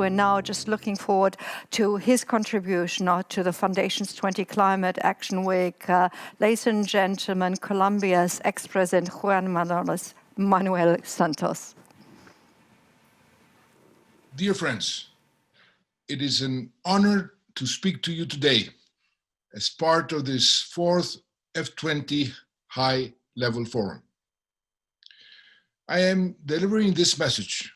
we're now just looking forward to his contribution to the Foundation's 20 Climate Action Week. Ladies and gentlemen, Colombia's ex-president Juan Manuel Santos. Dear friends, it is an honor to speak to you today as part of this fourth F20 high-level forum. I am delivering this message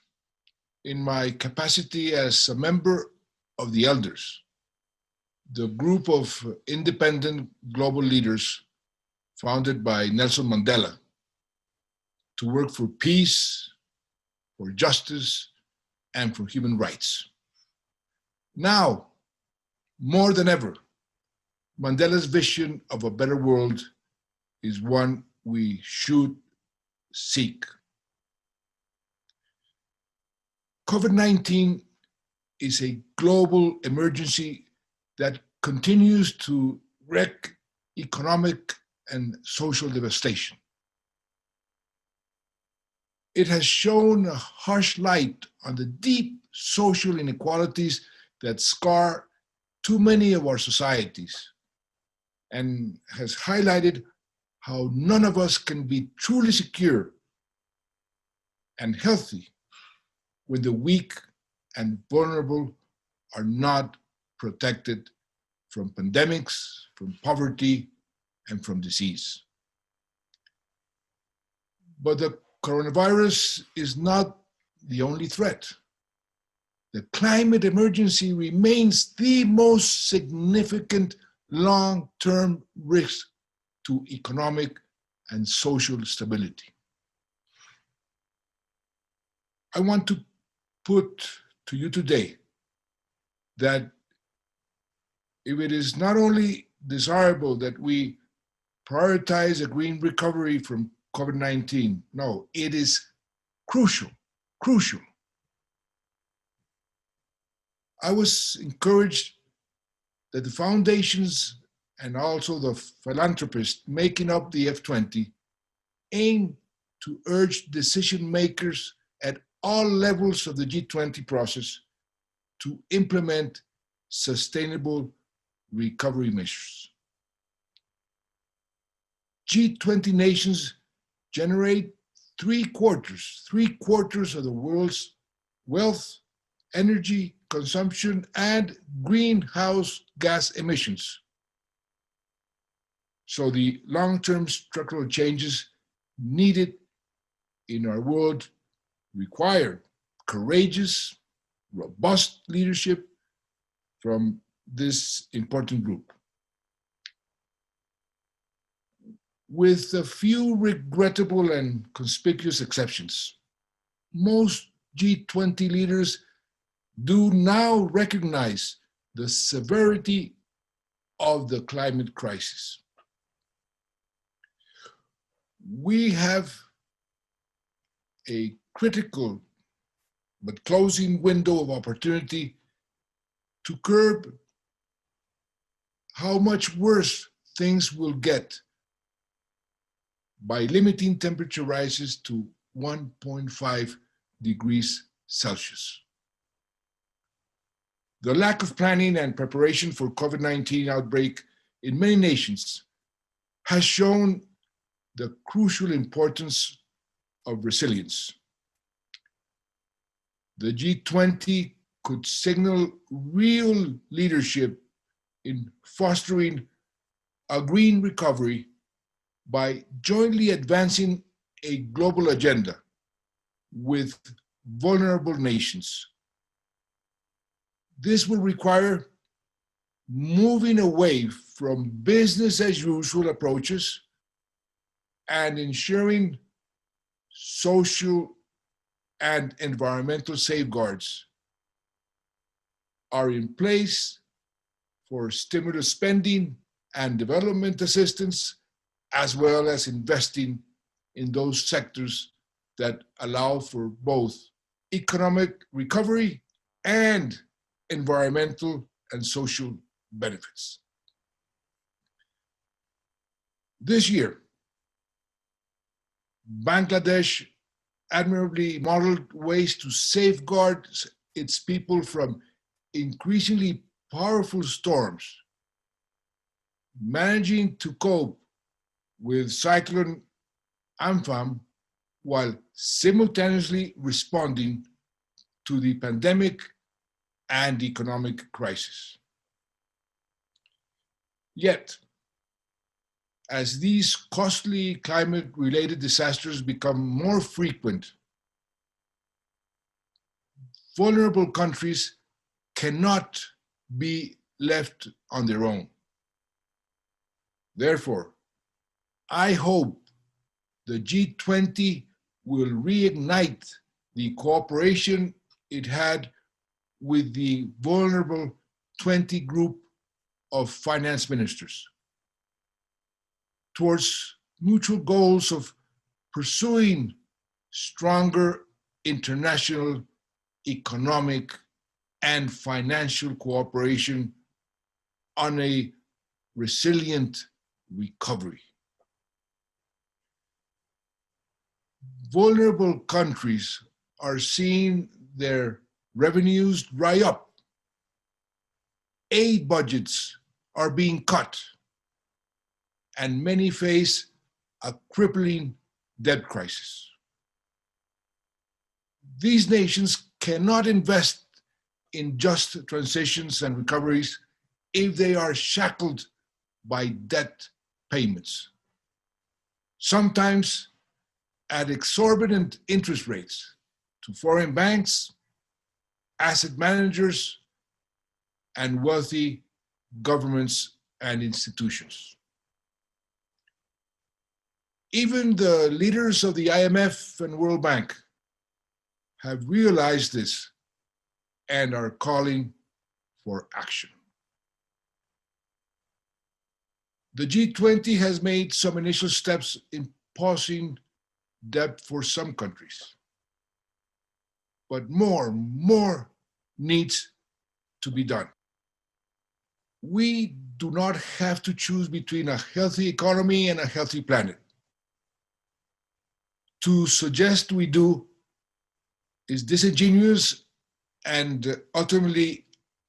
in my capacity as a member of the Elders, the group of independent global leaders founded by Nelson Mandela to work for peace, for justice, and for human rights. Now, more than ever, Mandela's vision of a better world is one we should seek. COVID-19 is a global emergency that continues to wreak economic and social devastation. It has shown a harsh light on the deep social inequalities that scar too many of our societies, and has highlighted how none of us can be truly secure and healthy when the weak and vulnerable are not protected from pandemics, from poverty, and from disease. But the coronavirus is not the only threat. The climate emergency remains the most significant long-term risk to economic and social stability. I want to put to you today that if it is not only desirable that we prioritize a green recovery from COVID-19, no, it is crucial. I was encouraged that the foundations and also the philanthropists making up the F20 aim to urge decision makers at all levels of the G20 process to implement sustainable recovery measures. G20 nations generate three quarters of the world's wealth, energy consumption, and greenhouse gas emissions. So the long-term structural changes needed in our world require courageous, robust leadership from this important group. With a few regrettable and conspicuous exceptions, most G20 leaders do now recognize the severity of the climate crisis. We have a critical but closing window of opportunity to curb how much worse things will get by limiting temperature rises to 1.5 degrees Celsius. The lack of planning and preparation for COVID-19 outbreak in many nations has shown the crucial importance of resilience. The G20 could signal real leadership in fostering a green recovery by jointly advancing a global agenda with vulnerable nations. This will require moving away from business as usual approaches and ensuring social and environmental safeguards are in place for stimulus spending and development assistance, as well as investing in those sectors that allow for both economic recovery and environmental and social benefits. This year, Bangladesh admirably modeled ways to safeguard its people from increasingly powerful storms, managing to cope with Cyclone Amphan while simultaneously responding to the pandemic and economic crisis. Yet, as these costly climate-related disasters become more frequent, vulnerable countries cannot be left on their own. Therefore, I hope the G20 will reignite the cooperation it had with the vulnerable 20 group of finance ministers towards mutual goals of pursuing stronger international economic and financial cooperation on a resilient recovery. Vulnerable countries are seeing their revenues dry up. Aid budgets are being cut, and many face a crippling debt crisis. These nations cannot invest in just transitions and recoveries if they are shackled by debt payments, sometimes at exorbitant interest rates to foreign banks, asset managers, and wealthy governments and institutions. Even the leaders of the IMF and World Bank have realized this and are calling for action. The G20 has made some initial steps in pausing debt for some countries, but more needs to be done. We do not have to choose between a healthy economy and a healthy planet. To suggest we do is disingenuous and ultimately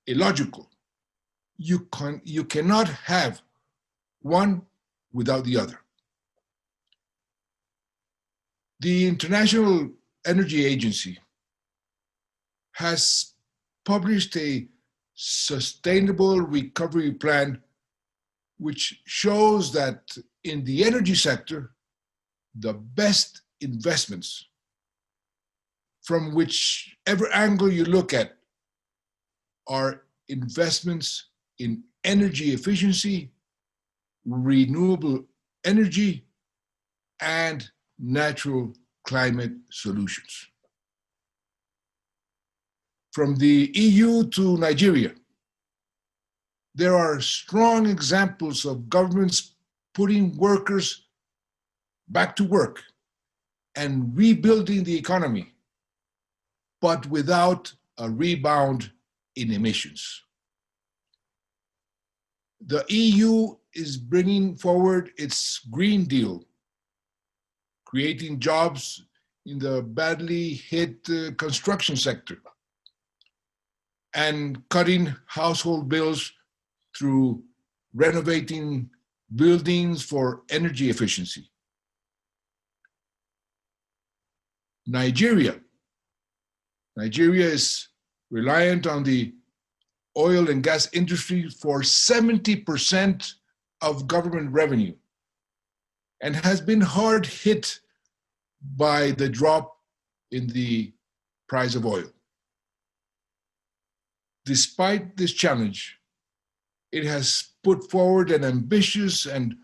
illogical. You cannot have one without the other. The International Energy Agency has published a sustainable recovery plan which shows that in the energy sector, the best investments from whichever angle you look at are investments in energy efficiency, renewable energy, and natural climate solutions. From the EU to Nigeria, there are strong examples of governments putting workers back to work and rebuilding the economy, but without a rebound in emissions. The EU is bringing forward its Green Deal, creating jobs in the badly hit construction sector, and cutting household bills through renovating buildings for energy efficiency. Nigeria is reliant on the oil and gas industry for 70% of government revenue and has been hard hit by the drop in the price of oil. Despite this challenge, it has put forward an ambitious and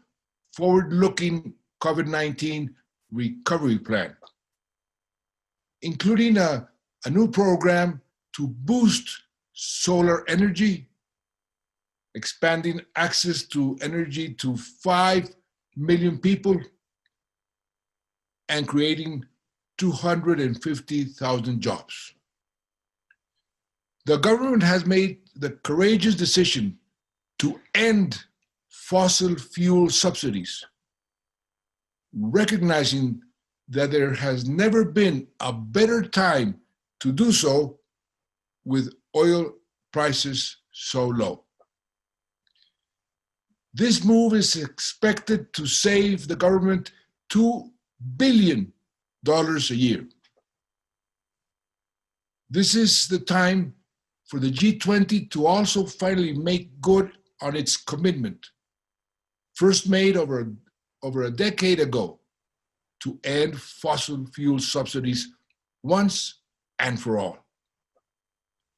forward-looking COVID-19 recovery plan, including a new program to boost solar energy, expanding access to energy to 5 million people, and creating 250,000 jobs. The government has made the courageous decision to end fossil fuel subsidies, recognizing that there has never been a better time to do so with oil prices so low. This move is expected to save the government $2 billion a year. This is the time for the G20 to also finally make good on its commitment, first made over a decade ago, to end fossil fuel subsidies once and for all.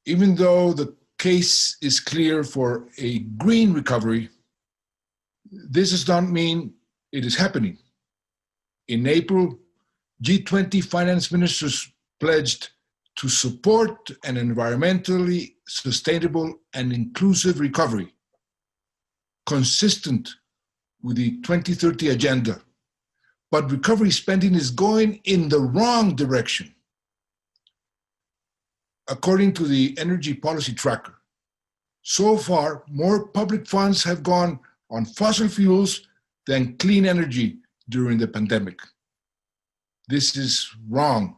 Even though the case is clear for a green recovery, this does not mean it is happening. In April, G20 finance ministers pledged to support an environmentally sustainable and inclusive recovery, consistent with the 2030 agenda. But recovery spending is going in the wrong direction. According to the Energy Policy Tracker, so far, more public funds have gone on fossil fuels than clean energy during the pandemic. This is wrong.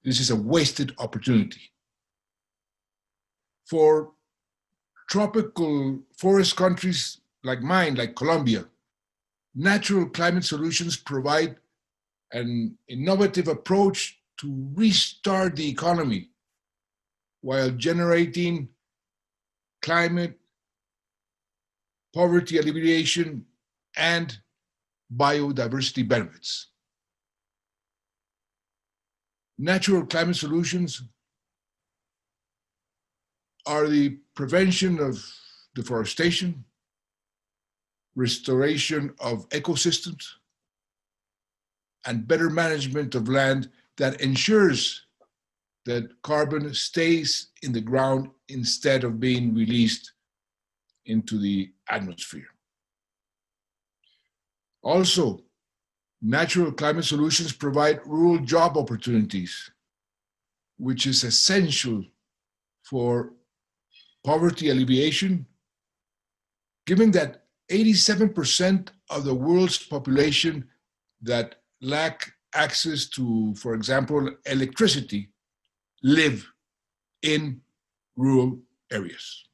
This is a wasted opportunity. For tropical forest countries like mine, like Colombia, natural climate solutions provide an innovative approach to restart the economy while generating climate, poverty alleviation, and biodiversity benefits. Natural climate solutions are the prevention of deforestation, restoration of ecosystems, and better management of land that ensures that carbon stays in the ground instead of being released into the atmosphere. Also, natural climate solutions provide rural job opportunities, which is essential for poverty alleviation, given that 87% of the world's population that lack access to, for example, electricity, live in rural areas.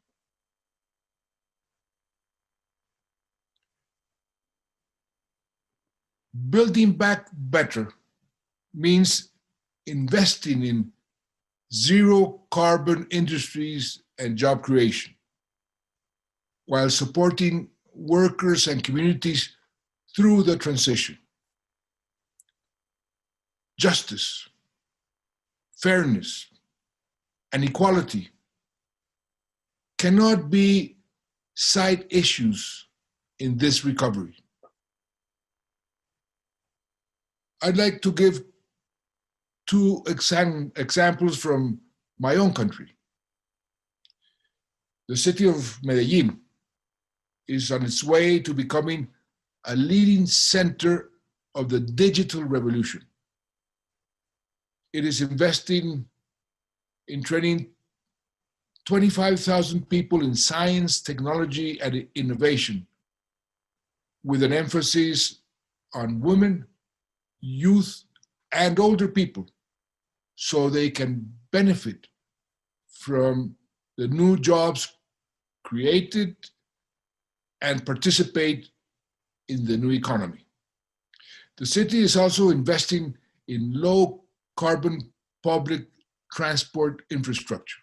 Building back better means investing in zero carbon industries and job creation, while supporting workers and communities through the transition. Justice, fairness, and equality cannot be side issues in this recovery. I'd like to give two examples from my own country. The city of Medellin is on its way to becoming a leading center of the digital revolution. It is investing in training 25,000 people in science, technology, and innovation, with an emphasis on women, youth, and older people, so they can benefit from the new jobs created and participate in the new economy. The city is also investing in low carbon public transport infrastructure,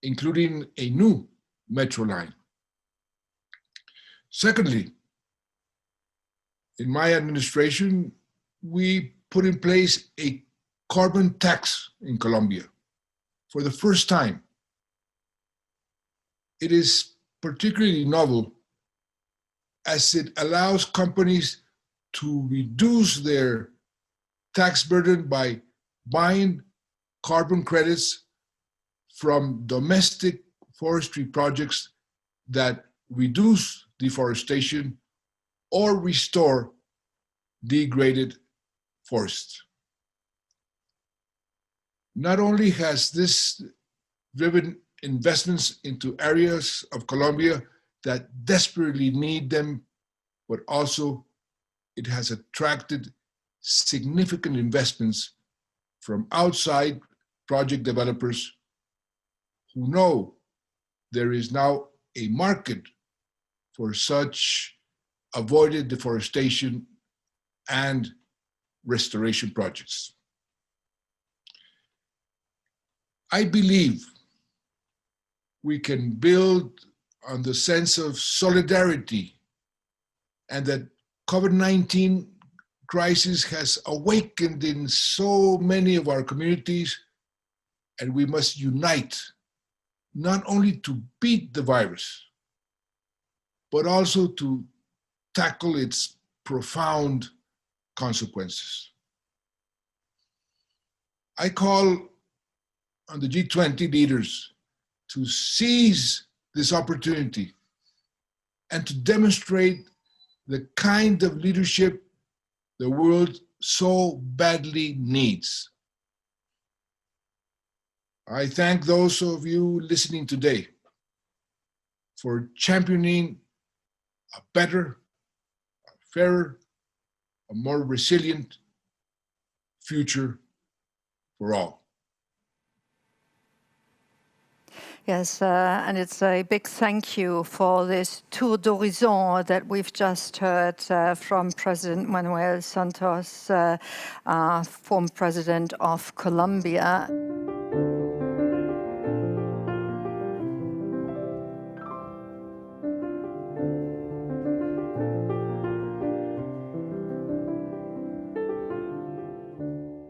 including a new metro line. Secondly, in my administration, we put in place a carbon tax in Colombia for the first time. It is particularly novel as it allows companies to reduce their tax burden by buying carbon credits from domestic forestry projects that reduce deforestation or restore degraded forests. Not only has this driven investments into areas of Colombia that desperately need them, but also it has attracted significant investments from outside project developers who know there is now a market for such avoided deforestation and restoration projects. I believe we can build on the sense of solidarity and that COVID-19 crisis has awakened in so many of our communities, and we must unite not only to beat the virus, but also to tackle its profound consequences. I call on the G20 leaders to seize this opportunity and to demonstrate the kind of leadership the world so badly needs. I thank those of you listening today for championing a better, a fairer, a more resilient future for all. Yes, and it's a big thank you for this tour d'horizon that we've just heard from President Manuel Santos, former President of Colombia.